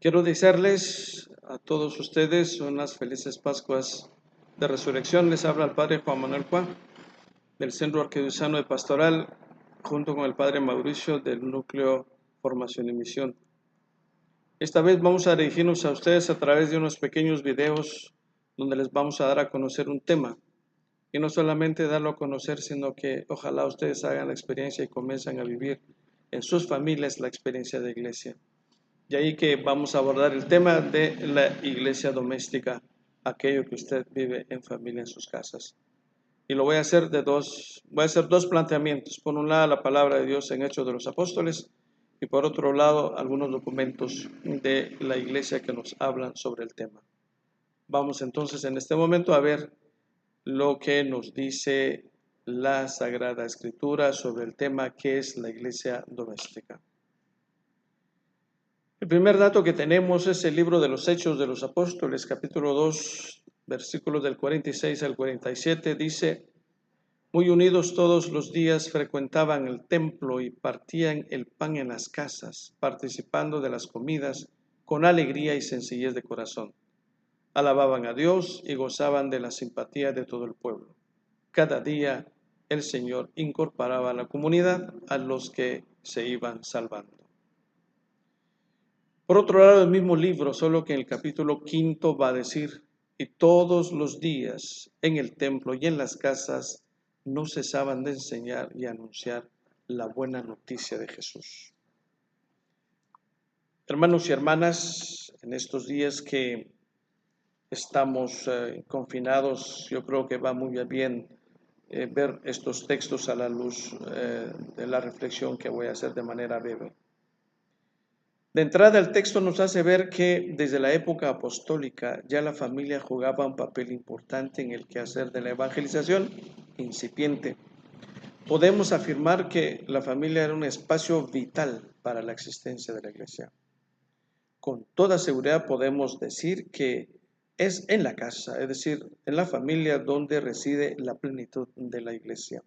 Quiero desearles a todos ustedes unas felices Pascuas de Resurrección. Les habla el Padre Juan Manuel Juan del Centro Arquidiocesano de Pastoral, junto con el Padre Mauricio del Núcleo Formación y Misión. Esta vez vamos a dirigirnos a ustedes a través de unos pequeños videos donde les vamos a dar a conocer un tema. Y no solamente darlo a conocer, sino que ojalá ustedes hagan la experiencia y comiencen a vivir en sus familias la experiencia de iglesia. Y ahí que vamos a abordar el tema de la iglesia doméstica, aquello que usted vive en familia en sus casas. Y lo voy a hacer dos planteamientos. Por un lado, la palabra de Dios en Hechos de los Apóstoles, y por otro lado, algunos documentos de la iglesia que nos hablan sobre el tema. Vamos entonces en este momento a ver lo que nos dice la Sagrada Escritura sobre el tema que es la iglesia doméstica. El primer dato que tenemos es el libro de los Hechos de los Apóstoles, capítulo 2, versículos del 46 al 47, dice: muy unidos todos los días frecuentaban el templo y partían el pan en las casas, participando de las comidas con alegría y sencillez de corazón. Alababan a Dios y gozaban de la simpatía de todo el pueblo. Cada día el Señor incorporaba a la comunidad a los que se iban salvando. Por otro lado, el mismo libro, solo que en el capítulo 5 va a decir: y todos los días en el templo y en las casas no cesaban de enseñar y anunciar la buena noticia de Jesús. Hermanos y hermanas, en estos días que estamos confinados, yo creo que va muy bien ver estos textos a la luz de la reflexión que voy a hacer de manera breve. De entrada, el texto nos hace ver que desde la época apostólica ya la familia jugaba un papel importante en el quehacer de la evangelización incipiente. Podemos afirmar que la familia era un espacio vital para la existencia de la iglesia. Con toda seguridad podemos decir que es en la casa, es decir, en la familia, donde reside la plenitud de la iglesia.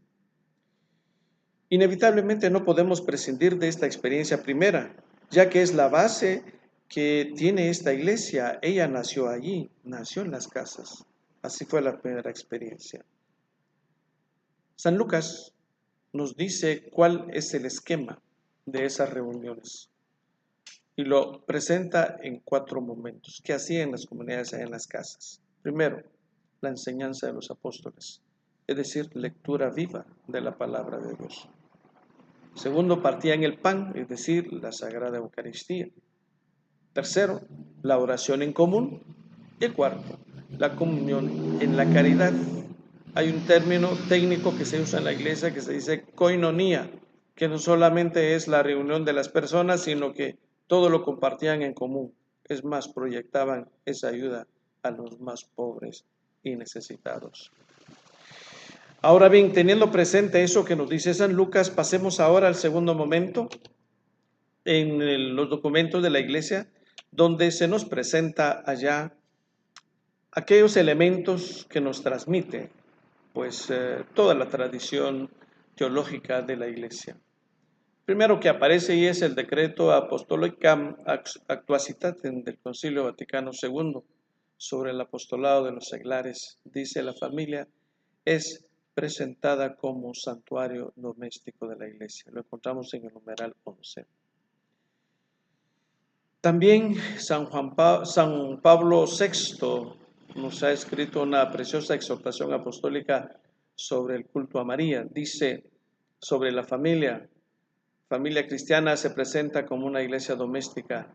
Inevitablemente no podemos prescindir de esta experiencia primera, ya que es la base que tiene esta iglesia. Ella nació allí, nació en las casas. Así fue la primera experiencia. San Lucas nos dice cuál es el esquema de esas reuniones y lo presenta en 4 momentos. ¿Qué hacían las comunidades en las casas? Primero, la enseñanza de los apóstoles, es decir, lectura viva de la palabra de Dios. Segundo, partían el pan, es decir, la Sagrada Eucaristía. Tercero, la oración en común. Y el cuarto, la comunión en la caridad. Hay un término técnico que se usa en la iglesia que se dice koinonía, que no solamente es la reunión de las personas, sino que todo lo compartían en común. Es más, proyectaban esa ayuda a los más pobres y necesitados. Ahora bien, teniendo presente eso que nos dice San Lucas, pasemos ahora al segundo momento en los documentos de la iglesia, donde se nos presenta allá aquellos elementos que nos transmite pues toda la tradición teológica de la iglesia. Primero que aparece y es el decreto Apostolicam Actuositatem del Concilio Vaticano II sobre el apostolado de los seglares. Dice: la familia es presentada como santuario doméstico de la iglesia. Lo encontramos en el numeral 11. También San Pablo VI nos ha escrito una preciosa exhortación apostólica sobre el culto a María. Dice sobre la familia cristiana se presenta como una iglesia doméstica.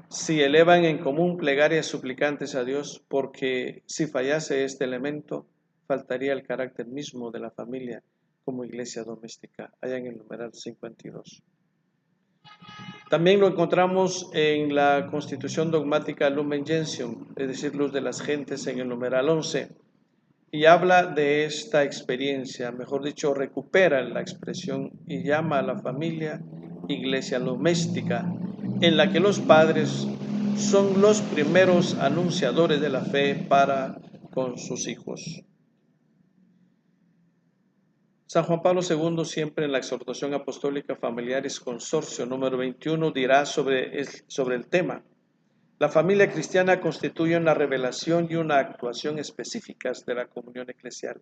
Si elevan en común plegarias suplicantes a Dios, porque si fallase este elemento, faltaría el carácter mismo de la familia como iglesia doméstica, allá en el numeral 52. También lo encontramos en la Constitución Dogmática Lumen Gentium, es decir, Luz de las Gentes, en el numeral 11, y habla de esta experiencia, mejor dicho, recupera la expresión y llama a la familia iglesia doméstica, en la que los padres son los primeros anunciadores de la fe para con sus hijos. San Juan Pablo II, siempre en la exhortación apostólica Familiares Consorcio número 21, dirá sobre el tema: la familia cristiana constituye una revelación y una actuación específicas de la comunión eclesial.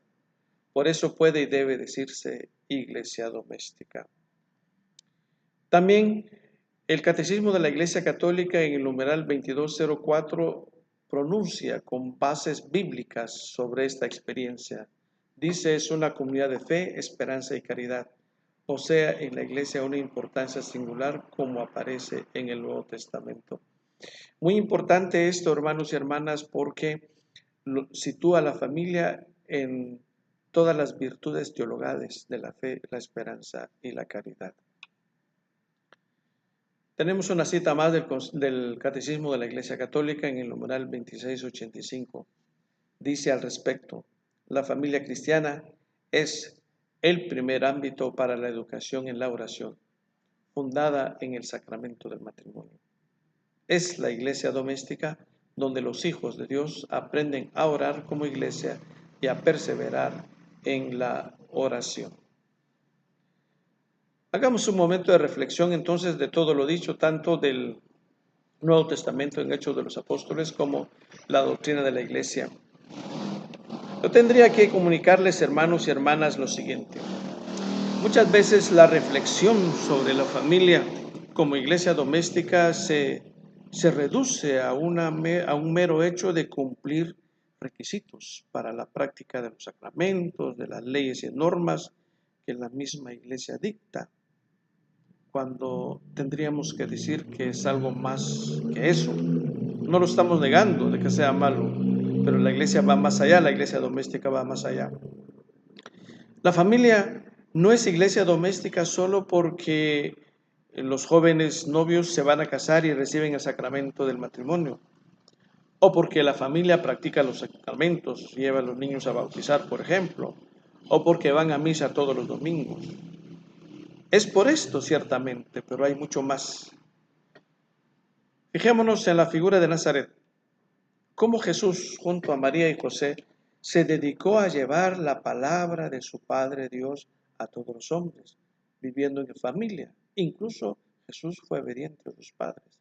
Por eso puede y debe decirse iglesia doméstica. También el Catecismo de la Iglesia Católica en el numeral 2204 pronuncia con bases bíblicas sobre esta experiencia. Dice: es una comunidad de fe, esperanza y caridad. O sea, en la Iglesia una importancia singular como aparece en el Nuevo Testamento. Muy importante esto, hermanos y hermanas, porque sitúa a la familia en todas las virtudes teologales de la fe, la esperanza y la caridad. Tenemos una cita más del Catecismo de la Iglesia Católica en el numeral 2685. Dice al respecto: la familia cristiana es el primer ámbito para la educación en la oración, fundada en el sacramento del matrimonio. Es la iglesia doméstica donde los hijos de Dios aprenden a orar como iglesia y a perseverar en la oración. Hagamos un momento de reflexión entonces de todo lo dicho, tanto del Nuevo Testamento en Hechos de los Apóstoles como la doctrina de la Iglesia. Yo tendría que comunicarles, hermanos y hermanas, lo siguiente. Muchas veces la reflexión sobre la familia como iglesia doméstica se reduce a un mero hecho de cumplir requisitos para la práctica de los sacramentos, de las leyes y normas que la misma iglesia dicta, cuando tendríamos que decir que es algo más que eso. No lo estamos negando de que sea malo, pero la iglesia va más allá, la iglesia doméstica va más allá. La familia no es iglesia doméstica solo porque los jóvenes novios se van a casar y reciben el sacramento del matrimonio, o porque la familia practica los sacramentos, lleva a los niños a bautizar, por ejemplo, o porque van a misa todos los domingos. Es por esto, ciertamente, pero hay mucho más. Fijémonos en la figura de Nazaret. Cómo Jesús, junto a María y José, se dedicó a llevar la palabra de su Padre Dios a todos los hombres, viviendo en familia. Incluso Jesús fue obediente a sus padres.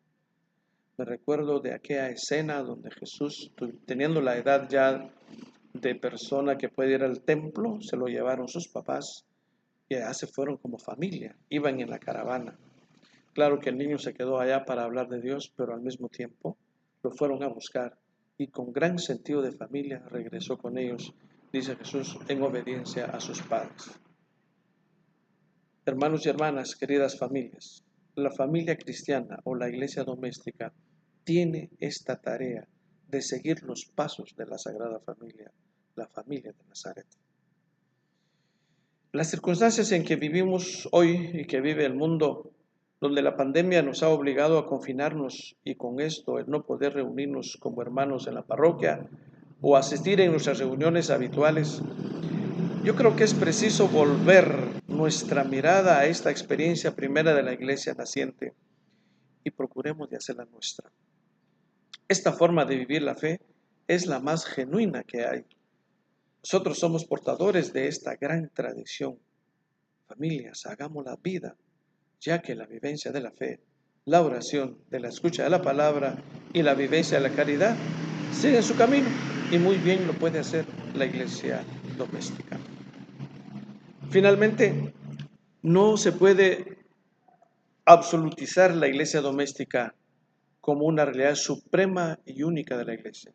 Me recuerdo de aquella escena donde Jesús, teniendo la edad ya de persona que puede ir al templo, se lo llevaron sus papás y allá se fueron como familia, iban en la caravana. Claro que el niño se quedó allá para hablar de Dios, pero al mismo tiempo lo fueron a buscar y con gran sentido de familia regresó con ellos, dice Jesús, en obediencia a sus padres. Hermanos y hermanas, queridas familias, la familia cristiana o la iglesia doméstica tiene esta tarea de seguir los pasos de la Sagrada Familia, la familia de Nazaret. Las circunstancias en que vivimos hoy y que vive el mundo, donde la pandemia nos ha obligado a confinarnos y con esto el no poder reunirnos como hermanos en la parroquia o asistir en nuestras reuniones habituales, yo creo que es preciso volver nuestra mirada a esta experiencia primera de la iglesia naciente y procuremos de hacerla nuestra. Esta forma de vivir la fe es la más genuina que hay. Nosotros somos portadores de esta gran tradición. Familias, hagamos la vida, ya que la vivencia de la fe, la oración, de la escucha de la palabra y la vivencia de la caridad siguen su camino y muy bien lo puede hacer la iglesia doméstica. Finalmente, no se puede absolutizar la iglesia doméstica como una realidad suprema y única de la iglesia.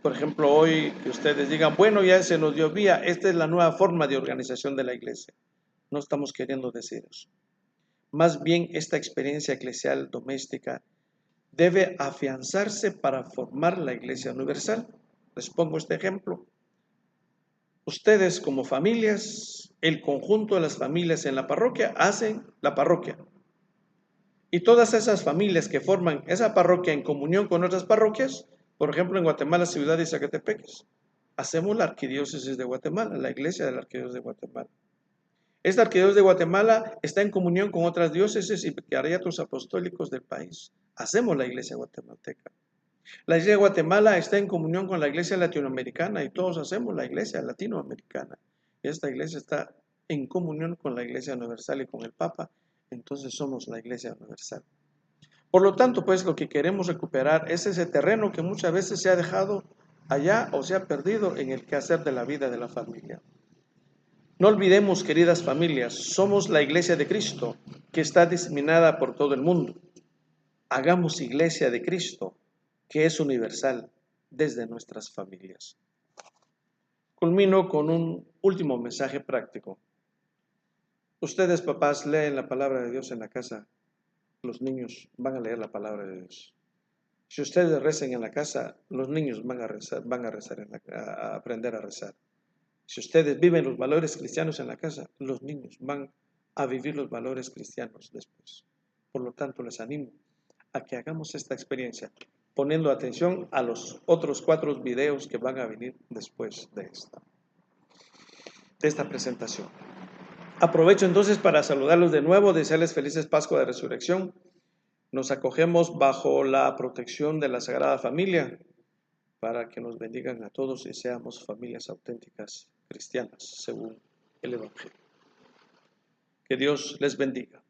Por ejemplo, hoy que ustedes digan, bueno, ya se nos dio vía, esta es la nueva forma de organización de la iglesia. No estamos queriendo decir eso. Más bien, esta experiencia eclesial doméstica debe afianzarse para formar la iglesia universal. Les pongo este ejemplo. Ustedes como familias, el conjunto de las familias en la parroquia hacen la parroquia. Y todas esas familias que forman esa parroquia en comunión con otras parroquias, por ejemplo en Guatemala, Ciudad y Zacatepeques, hacemos la arquidiócesis de Guatemala, la iglesia de la arquidiócesis de Guatemala. Esta arquidiócesis de Guatemala está en comunión con otras diócesis y vicariatos apostólicos del país. Hacemos la iglesia guatemalteca. La iglesia de Guatemala está en comunión con la iglesia latinoamericana y todos hacemos la iglesia latinoamericana. Esta iglesia está en comunión con la Iglesia Universal y con el Papa, entonces somos la Iglesia Universal. Por lo tanto, pues lo que queremos recuperar es ese terreno que muchas veces se ha dejado allá o se ha perdido en el quehacer de la vida de la familia. No olvidemos, queridas familias, somos la Iglesia de Cristo, que está diseminada por todo el mundo. Hagamos Iglesia de Cristo, que es universal, desde nuestras familias. Culmino con un último mensaje práctico. Ustedes, papás, leen la palabra de Dios en la casa. Los niños van a leer la palabra de Dios. Si ustedes rezan en la casa, los niños van a rezar, a aprender a rezar. Si ustedes viven los valores cristianos en la casa, los niños van a vivir los valores cristianos después. Por lo tanto, les animo a que hagamos esta experiencia, poniendo atención a los otros 4 videos que van a venir después de esta presentación. Aprovecho entonces para saludarlos de nuevo, desearles felices Pascua de Resurrección. Nos acogemos bajo la protección de la Sagrada Familia para que nos bendigan a todos y seamos familias auténticas cristianas según el Evangelio. Que Dios les bendiga.